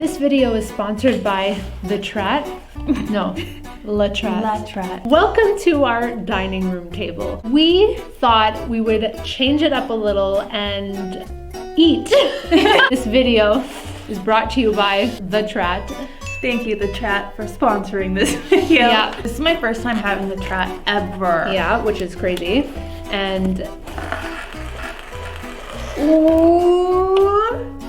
This video is sponsored by the Trat. No, La Trat. La Trat. Welcome to our dining room table. We thought we would change it up a little and eat. This video is brought to you by the Trat. Thank you, the Trat, for sponsoring this video. Yeah. This is my first time having the Trat ever. Yeah, which is crazy. And ooh.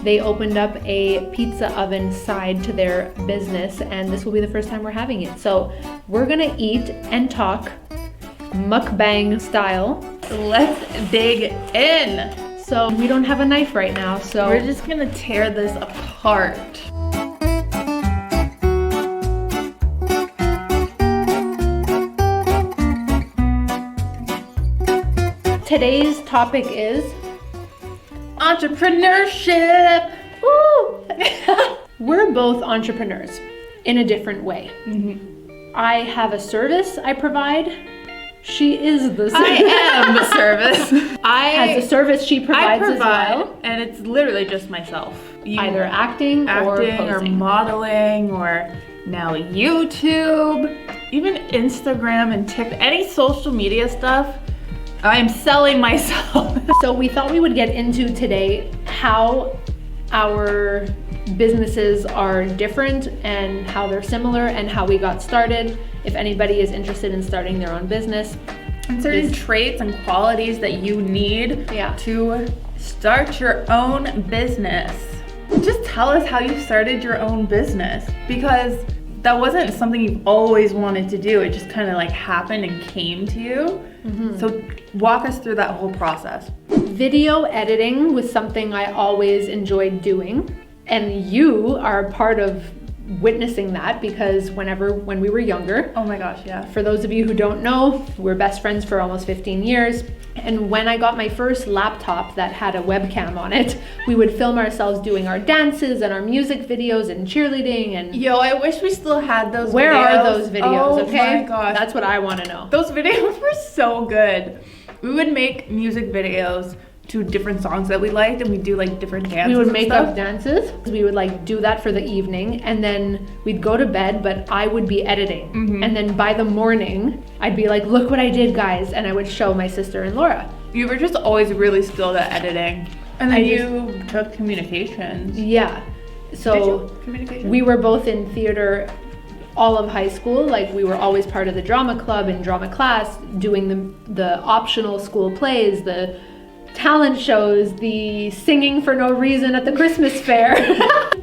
They opened up a pizza oven side to their business, and this will be the first time we're having it. So we're gonna eat and talk mukbang style. Let's dig in. So we don't have a knife right now, so we're just gonna tear this apart. Today's topic is entrepreneurship. Woo! We're both entrepreneurs in a different way. Mm-hmm. I have a service I provide. She is the service. I am the service. Has a service she provides as well. And it's literally just myself. Either acting or posing. Modeling, or now YouTube, even Instagram and TikTok, any social media stuff. I'm selling myself. So we thought we would get into today how our businesses are different and how they're similar and how we got started. If anybody is interested in starting their own business. And certain traits and qualities that you need Yeah. to start your own business. Just tell us how you started your own business, because that wasn't something you've always wanted to do. It just kind of like happened and came to you. Mm-hmm. So walk us through that whole process. Video editing was something I always enjoyed doing, and you are a part of witnessing that, because when we were younger, Oh my gosh, yeah. for those of you who don't know, we're best friends for almost 15 years. And when I got my first laptop that had a webcam on it, we would film ourselves doing our dances and our music videos and cheerleading and Yo, I wish we still had those where videos. are those videos, Oh okay? my gosh. That's what I want to know. Those videos were so good. We would make music videos to different songs that we liked, and we'd do like different dances. We would and make stuff. up dances. We would like do that for the evening, and then we'd go to bed, but I would be editing. Mm-hmm. And then by the morning, I'd be like, look what I did, guys. And I would show my sister and Laura. You were just always really skilled at editing. And then I you took communications. Yeah. So Communication? we were both in theater all of high school. Like, we were always part of the drama club and drama class, doing the optional school plays, the talent shows, the singing for no reason at the Christmas fair.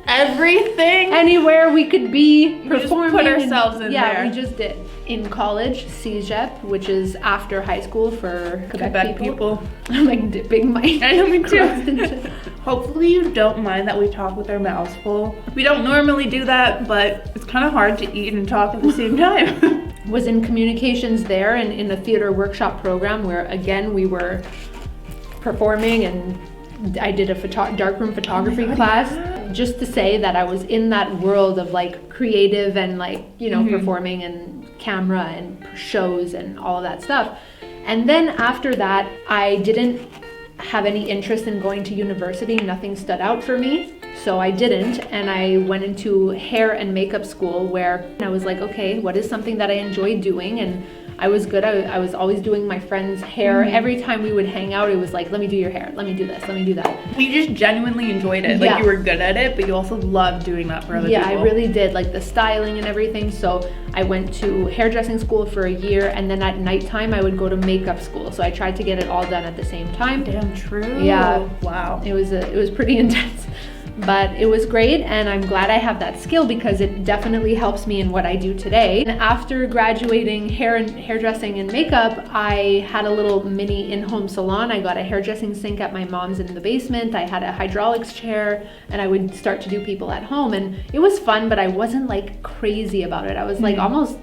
Everything. Anywhere we could be performing. We just put ourselves in there. Yeah, we just did. In college, CEGEP, which is after high school for Quebec people. I'm like dipping my I know, me crust too. into- Hopefully you don't mind that we talk with our mouths full. We don't normally do that, but it's kind of hard to eat and talk at the same time. Was in communications there and in a theater workshop program where, again, we were performing, and I did a darkroom photography class. Yeah. Just to say that I was in that world of like creative and like, you know, Mm-hmm. performing and camera and shows and all of that stuff. And then after that, I didn't have any interest in going to university. Nothing stood out for me. So I didn't, and I went into hair and makeup school, where I was like, okay, what is something that I enjoy doing? And I was good. I was always doing my friend's hair. Mm-hmm. Every time we would hang out, it was like, let me do your hair, let me do this, let me do that. You just genuinely enjoyed it. Yeah. Like, you were good at it, but you also loved doing that for other Yeah, people. I really did, like the styling and everything. So I went to hairdressing school for a year, and then at nighttime I would go to makeup school. So I tried to get it all done at the same time. Damn true. Yeah. Wow. It was pretty intense, but it was great, and I'm glad I have that skill because it definitely helps me in what I do today. And after graduating hairdressing and makeup, I had a little mini in-home salon. I got a hairdressing sink at my mom's in the basement. I had a hydraulics chair, and I would start to do people at home, and it was fun, but I wasn't like crazy about it. I was like almost,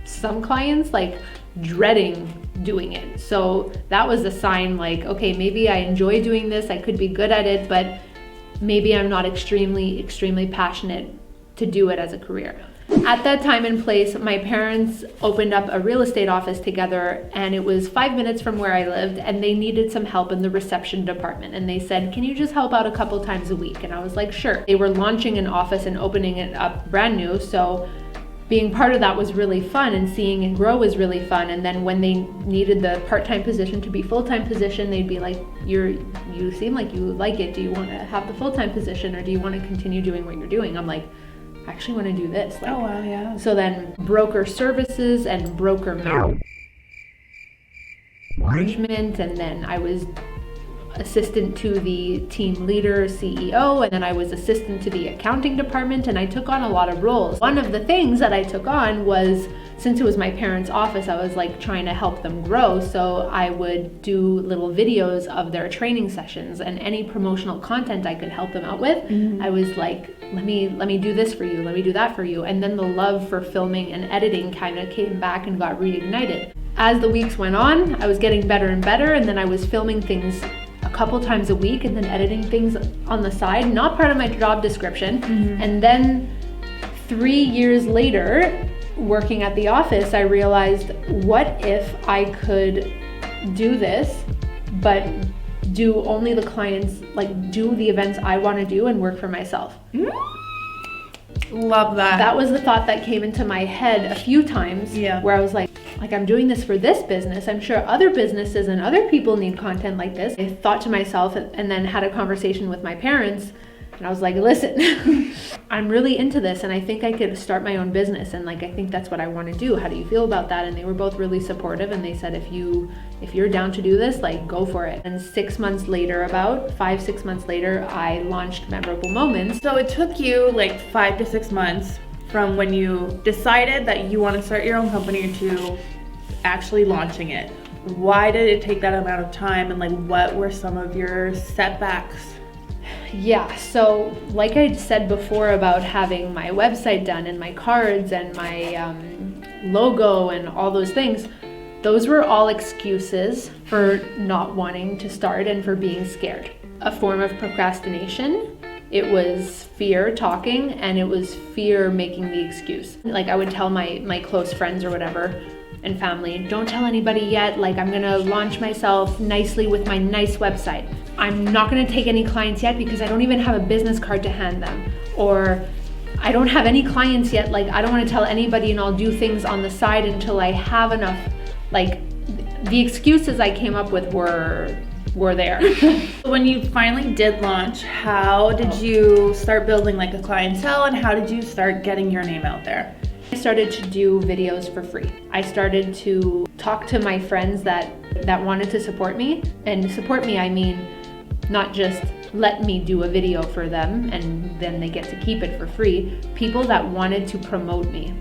some clients like dreading doing it. So that was a sign like, okay, maybe I enjoy doing this, I could be good at it, but maybe I'm not extremely passionate to do it as a career. At that time and place, my parents opened up a real estate office together, and it was 5 minutes from where I lived, and they needed some help in the reception department. And they said, can you just help out a couple times a week? And I was like, sure. They were launching an office and opening it up brand new, so being part of that was really fun, and seeing it grow was really fun. And then when they needed the part-time position to be full-time position, they'd be like, you seem like you like it. Do you want to have the full-time position, or do you want to continue doing what you're doing? I'm like, I actually want to do this. Like, oh wow, yeah. So then broker services and broker management, and then I was assistant to the team leader, CEO, and then I was assistant to the accounting department, and I took on a lot of roles. One of the things that I took on was, since it was my parents' office, I was like trying to help them grow, so I would do little videos of their training sessions and any promotional content I could help them out with. I was like, let me do this for you, let me do that for you. And then the love for filming and editing kind of came back and got reignited. As the weeks went on, I was getting better and better, and then I was filming things a couple times a week and then editing things on the side, not part of my job description. And then 3 years later, working at the office, I realized, what if I could do this, but do only the clients, like do the events I want to do and work for myself. Love that. That was the thought that came into my head a few times, where I was like, I'm doing this for this business. I'm sure other businesses and other people need content like this. I thought to myself, and then had a conversation with my parents, and I was like, listen, I'm really into this, and I think I could start my own business, and like I think that's what I want to do. How do you feel about that? And they were both really supportive, and they said, if you're down to do this, like go for it. And 6 months later, about 5-6 months later, I launched Memorable Moments. So it took you like 5 to 6 months from when you decided that you want to start your own company to actually launching it. Why did it take that amount of time, and like what were some of your setbacks? Yeah, so like I said before about having my website done and my cards and my logo and all those things, those were all excuses for not wanting to start and for being scared. A form of procrastination. It was fear talking, and it was fear making the excuse. Like I would tell my close friends or whatever, and family, don't tell anybody yet, like I'm gonna launch myself nicely with my nice website. I'm not gonna take any clients yet because I don't even have a business card to hand them. Or I don't have any clients yet, like I don't wanna tell anybody, and I'll do things on the side until I have enough. Like the excuses I came up with were there. When you finally did launch, how did you start building like a clientele, and how did you start getting your name out there? I started to do videos for free. I started to talk to my friends that wanted to support me. And support me, I mean, not just let me do a video for them and then they get to keep it for free. People that wanted to promote me.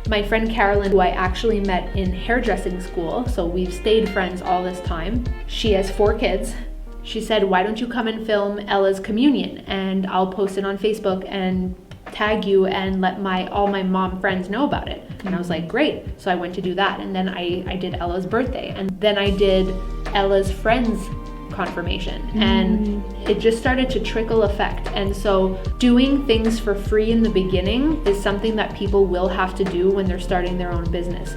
My friend Carolyn, who I actually met in hairdressing school, so we've stayed friends all this time. She has 4 kids. She said, why don't you come and film Ella's communion, and I'll post it on Facebook and tag you and let all my mom friends know about it. And I was like, great. So I went to do that, and then I did Ella's birthday, and then I did Ella's friends confirmation, and it just started to trickle effect. And so doing things for free in the beginning is something that people will have to do when they're starting their own business.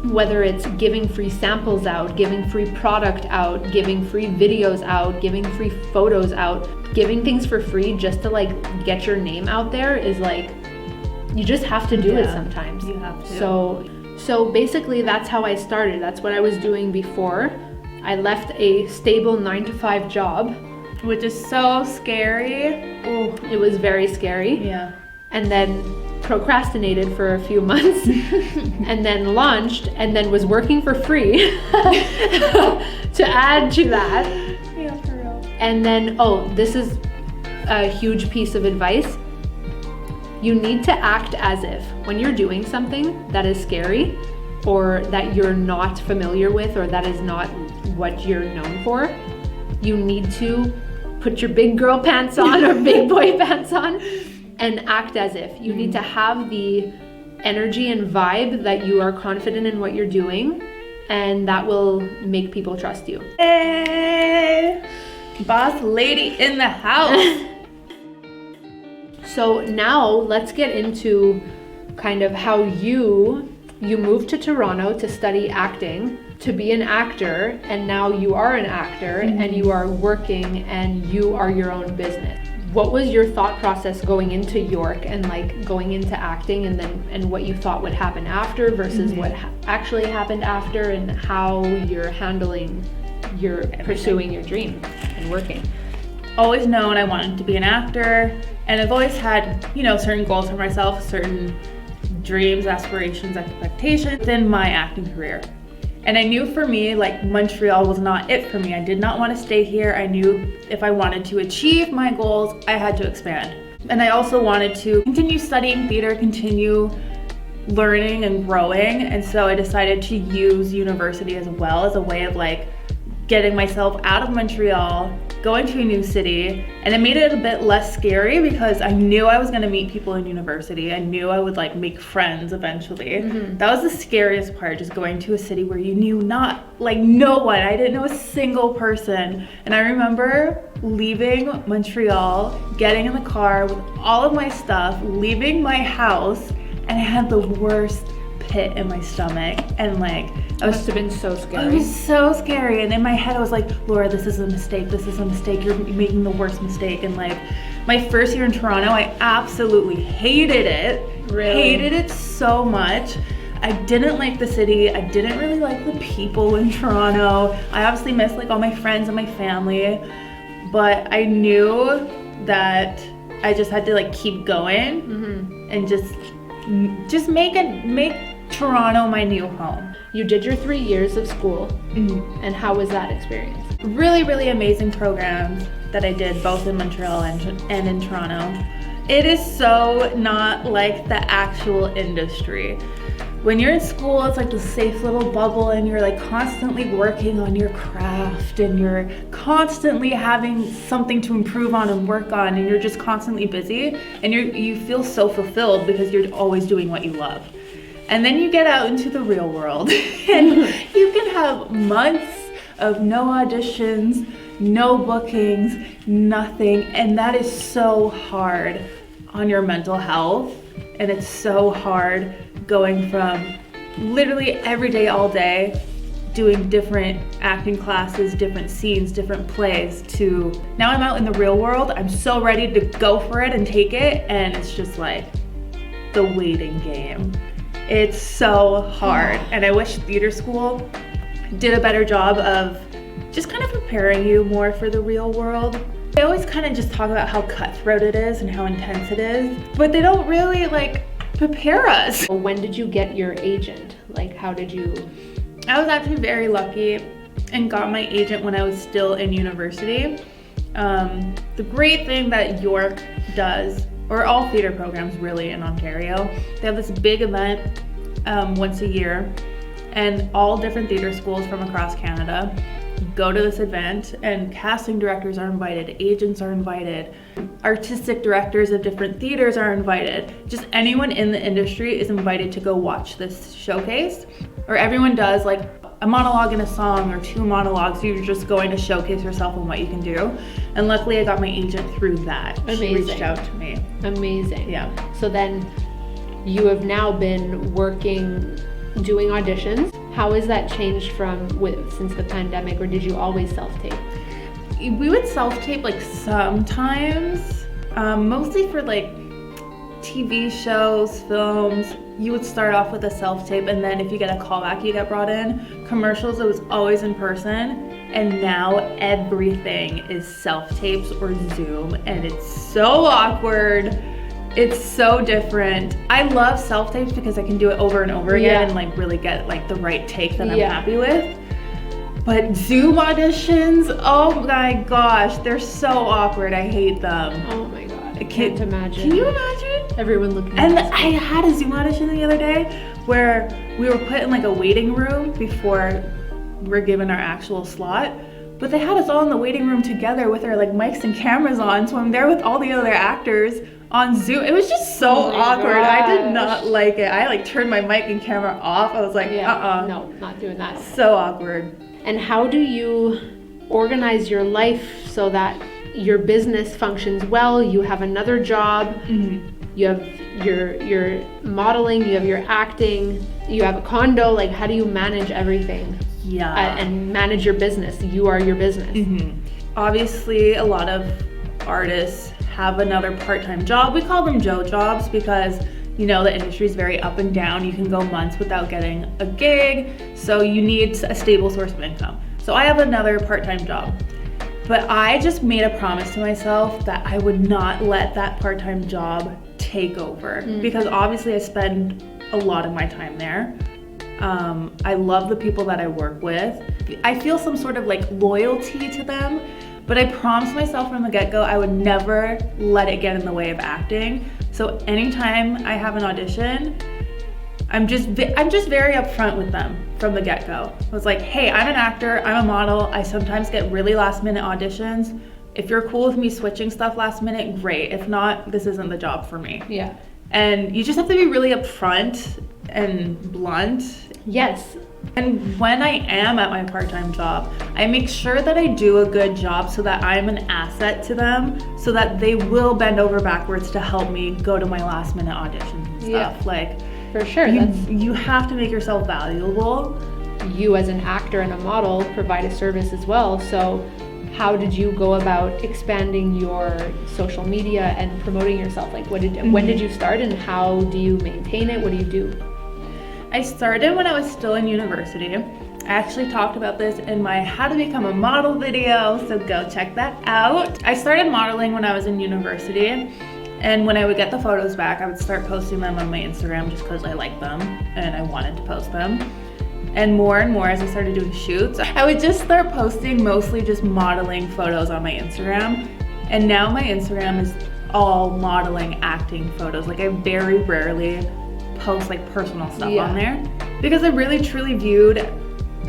Whether it's giving free samples out, giving free product out, giving free videos out, giving free photos out, giving things for free just to like get your name out there is like, you just have to do it sometimes. You have to. So basically that's how I started. That's what I was doing before. I left a stable 9-to-5 job. Which is so scary. Oh, it was very scary. Yeah. And then procrastinated for a few months and then launched, and then was working for free to add to that. Yeah, for real. And then, this is a huge piece of advice. You need to act as if when you're doing something that is scary or that you're not familiar with or that is not what you're known for, you need to put your big girl pants on or big boy pants on and act as if. You need to have the energy and vibe that you are confident in what you're doing, and that will make people trust you. Hey, boss lady in the house. So now let's get into kind of how you moved to Toronto to study acting, to be an actor, and now you are an actor and you are working and you are your own business. What was your thought process going into York and like going into acting, and what you thought would happen after versus what actually happened after, and how you're handling your pursuing your dream and working? Always known I wanted to be an actor, and I've always had, certain goals for myself, certain dreams, aspirations, expectations within my acting career. And I knew for me, like, Montreal was not it for me. I did not want to stay here. I knew if I wanted to achieve my goals, I had to expand. And I also wanted to continue studying theater, continue learning and growing. And so I decided to use university as well as a way of like getting myself out of Montreal, going to a new city, and it made it a bit less scary because I knew I was gonna meet people in university. I knew I would like make friends eventually. That was the scariest part, just going to a city where you knew no one. I didn't know a single person. And I remember leaving Montreal, getting in the car with all of my stuff, leaving my house, and I had the worst pit in my stomach, and like It must have been so scary. It was so scary, and in my head I was like, Laura, this is a mistake, you're making the worst mistake. And like my first year in Toronto, I absolutely hated it. Really? Hated it so much. I didn't like the city. I didn't really like the people in Toronto. I obviously missed like all my friends and my family, but I knew that I just had to like keep going and just make Toronto my new home. You did your 3 years of school, and how was that experience? Really, really amazing programs that I did both in Montreal and in Toronto. It is so not like the actual industry. When you're in school, it's like the safe little bubble, and you're like constantly working on your craft, and you're constantly having something to improve on and work on, and you're just constantly busy, and you feel so fulfilled because you're always doing what you love. And then you get out into the real world and you can have months of no auditions, no bookings, nothing. And that is so hard on your mental health. And it's so hard going from literally every day, all day, doing different acting classes, different scenes, different plays, to now I'm out in the real world. I'm so ready to go for it and take it. And it's just like the waiting game. It's so hard, and I wish theater school did a better job of just kind of preparing you more for the real world. They always kind of just talk about how cutthroat it is and how intense it is, but they don't really like prepare us. When did you get your agent? Like, how did you? I was actually very lucky and got my agent when I was still in university. The great thing that York does, or all theater programs really in Ontario, they have this big event once a year, and all different theater schools from across Canada go to this event, and casting directors are invited, agents are invited, artistic directors of different theaters are invited. Just anyone in the industry is invited to go watch this showcase, or everyone does like a monologue and a song or 2 monologues. You're just going to showcase yourself and what you can do. And luckily I got my agent through that. Amazing. She reached out to me. Amazing. Yeah. So then you have now been working, doing auditions. How has that changed since the pandemic, or did you always self-tape? We would self-tape like sometimes, mostly for like TV shows, films. You would start off with a self-tape, and then if you get a callback, you get brought in. Commercials, it was always in person, and now everything is self-tapes or Zoom, and it's so awkward. It's so different. I love self-tapes because I can do it over and over again and like really get like the right take that I'm happy with. But Zoom auditions, oh my gosh, they're so awkward. I hate them. Oh my god, I can't imagine. Can you imagine? Everyone looking And at I had a Zoom audition the other day where we were put in like a waiting room before we're given our actual slot. But they had us all in the waiting room together with our like mics and cameras on. So I'm there with all the other actors on Zoom. It was just so awkward. Gosh. I did not like it. I like turned my mic and camera off. I was like, no, not doing that. So awkward. And how do you organize your life so that your business functions well, you have another job, you have your modeling, you have your acting, you have a condo. Like, how do you manage everything? Yeah. And manage your business? You are your business. Obviously, a lot of artists have another part-time job. We call them Joe jobs because, you know, the industry is very up and down. You can go months without getting a gig, so you need a stable source of income. So I have another part-time job. But I just made a promise to myself that I would not let that part-time job take over, because obviously I spend a lot of my time there. I love the people that I work with. I feel some sort of like loyalty to them, but I promised myself from the get-go I would never let it get in the way of acting. So anytime I have an audition, I'm just very upfront with them from the get-go. I was like, hey, I'm an actor, I'm a model, I sometimes get really last-minute auditions. If you're cool with me switching stuff last minute, great. If not, this isn't the job for me. Yeah. And you just have to be really upfront and blunt. Yes. And when I am at my part-time job, I make sure that I do a good job so that I'm an asset to them, so that they will bend over backwards to help me go to my last-minute auditions and stuff. Yeah. Like, for sure. you have to make yourself valuable. You as an actor and a model provide a service as well. So how did you go about expanding your social media and promoting yourself? Like, when did you start, and how do you maintain it? What do you do? I started when I was still in university. I actually talked about this in my How to Become a Model video, so go check that out. I started modeling when I was in university, and when I would get the photos back, I would start posting them on my Instagram just because I liked them and I wanted to post them. And more as I started doing shoots, I would just start posting mostly just modeling photos on my Instagram. And now my Instagram is all modeling, acting photos. Like, I very rarely post like personal stuff on there, because I really truly viewed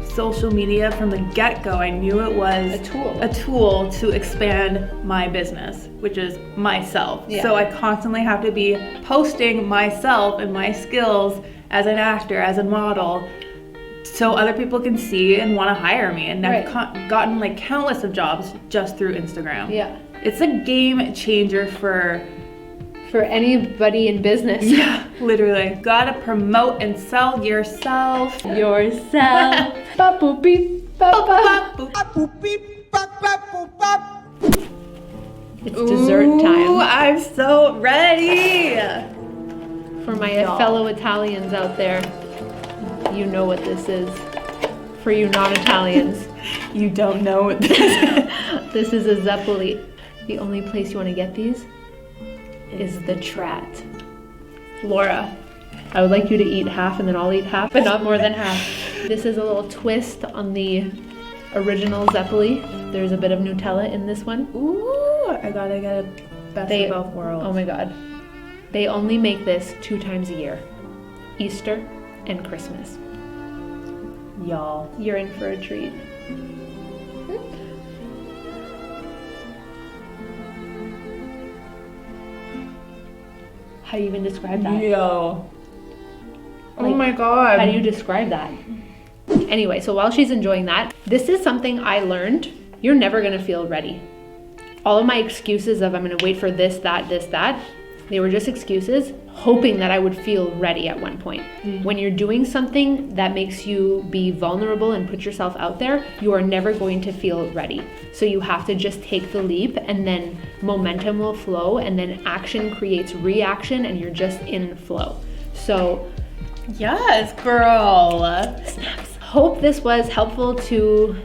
social media from the get-go. I knew it was a tool to expand my business, which is myself. So I constantly have to be posting myself and my skills as an actor, as a model, so other people can see and want to hire me. And I've gotten like countless of jobs just through Instagram. Yeah. It's a game changer for anybody in business. Yeah, literally. Gotta promote and sell yourself. Yourself. Ba-boop beep, ba-ba. It's dessert time. Ooh, I'm so ready. For my fellow Italians out there, you know what this is. For you non-Italians, you don't know what this is. This is a Zeppoli. The only place you want to get these is the Trat. Laura, I would like you to eat half and then I'll eat half, but not more than half. This is a little twist on the original Zeppoli. There's a bit of Nutella in this one. Ooh, I gotta get a best of both worlds. Oh my god. They only make this 2 times a year. Easter and Christmas. Y'all, you're in for a treat. How do you even describe that? Yo. Like, oh my god. How do you describe that? Anyway, so while she's enjoying that, this is something I learned. You're never gonna feel ready. All of my excuses of I'm gonna wait for this, that, they were just excuses, hoping that I would feel ready at one point. When you're doing something that makes you be vulnerable and put yourself out there, you are never going to feel ready. So you have to just take the leap, and then momentum will flow, and then action creates reaction, and you're just in flow. So yes, girl. Snaps. Hope this was helpful to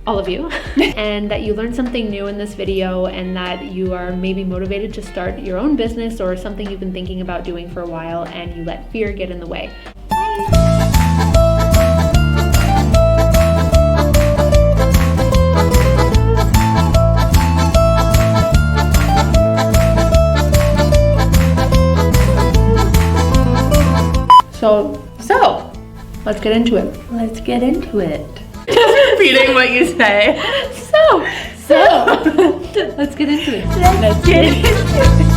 all of you and that you learned something new in this video, and that you are maybe motivated to start your own business or something you've been thinking about doing for a while, and you let fear get in the way. So let's get into it. Let's get into it. Just repeating what you say. So let's get into it. Let's get into it.